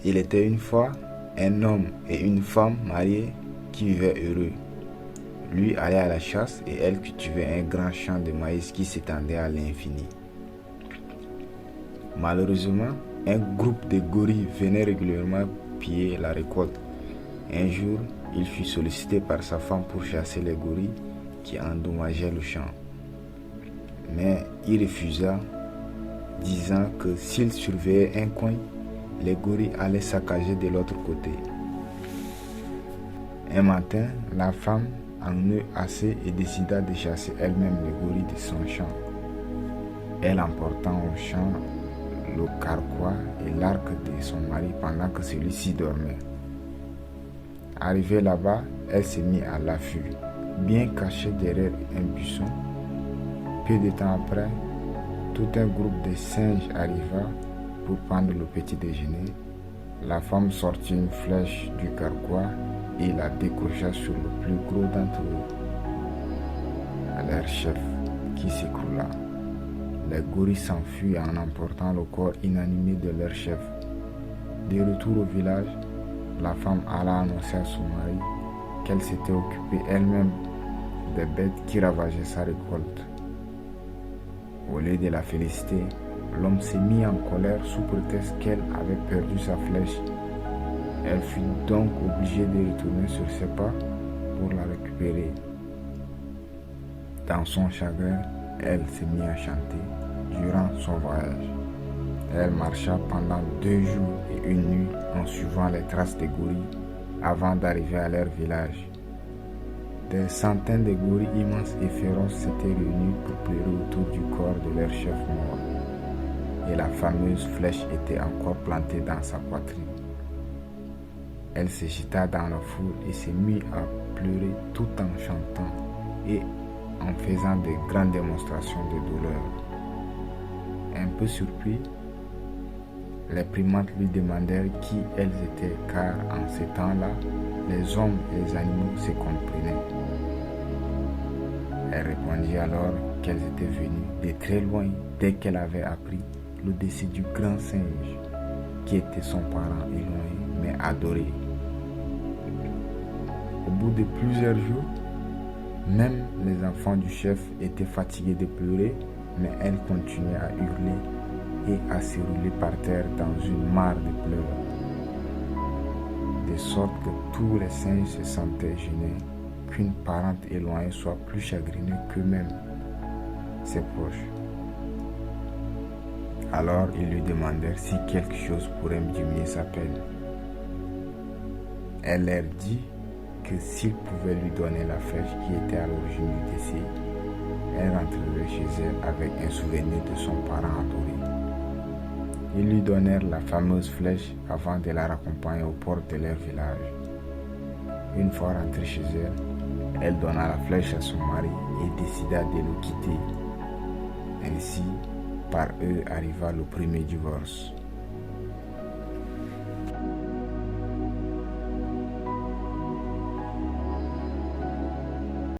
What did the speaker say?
Il était une fois un homme et une femme mariés qui vivaient heureux. Lui allait à la chasse et elle cultivait un grand champ de maïs qui s'étendait à l'infini. Malheureusement, un groupe de gorilles venait régulièrement piller la récolte. Un jour, il fut sollicité par sa femme pour chasser les gorilles qui endommageaient le champ. Mais il refusa, disant que s'il surveillait un coin, les gorilles allaient saccager de l'autre côté. Un matin, la femme en eut assez et décida de chasser elle-même les gorilles de son champ. Elle emporta au champ le carquois et l'arc de son mari pendant que celui-ci dormait. Arrivée là-bas, elle se mit à l'affût, bien cachée derrière un buisson. Peu de temps après, tout un groupe de singes arriva pour prendre le petit déjeuner. La femme sortit une flèche du carquois et la décrocha sur le plus gros d'entre eux, leur chef, qui s'écroula. Les gorilles s'enfuirent en emportant le corps inanimé de leur chef. De retour au village, la femme alla annoncer à son mari qu'elle s'était occupée elle-même des bêtes qui ravageaient sa récolte. Au lieu de la féliciter, l'homme s'est mis en colère sous prétexte qu'elle avait perdu sa flèche. Elle fut donc obligée de retourner sur ses pas pour la récupérer. Dans son chagrin, elle s'est mise à chanter durant son voyage. Elle marcha pendant 2 jours et 1 nuit en suivant les traces des gorilles avant d'arriver à leur village. Des centaines de gorilles immenses et féroces s'étaient réunis pour pleurer autour du corps de leur chef mort. Et la fameuse flèche était encore plantée dans sa poitrine. Elle se jeta dans la foule et se mit à pleurer tout en chantant et en faisant de grandes démonstrations de douleur. Un peu surpris, les primates lui demandèrent qui elles étaient, car en ces temps-là, les hommes et les animaux se comprenaient. Elle répondit alors qu'elles étaient venues de très loin dès qu'elle avait appris le décès du grand singe, qui était son parent éloigné mais adoré. Au bout de plusieurs jours, même les enfants du chef étaient fatigués de pleurer, mais elle continuait à hurler et à se rouler par terre dans une mare de pleurs, de sorte que tous les singes se sentaient gênés qu'une parente éloignée soit plus chagrinée qu'eux-mêmes, ses proches. Alors ils lui demandèrent si quelque chose pourrait diminuer sa peine. Elle leur dit que s'ils pouvaient lui donner la flèche qui était à l'origine du décès, elle rentrerait chez elle avec un souvenir de son parent adoré. Ils lui donnèrent la fameuse flèche avant de la raccompagner aux portes de leur village. Une fois rentrée chez elle, elle donna la flèche à son mari et décida de le quitter. Ainsi, par eux arriva le premier divorce.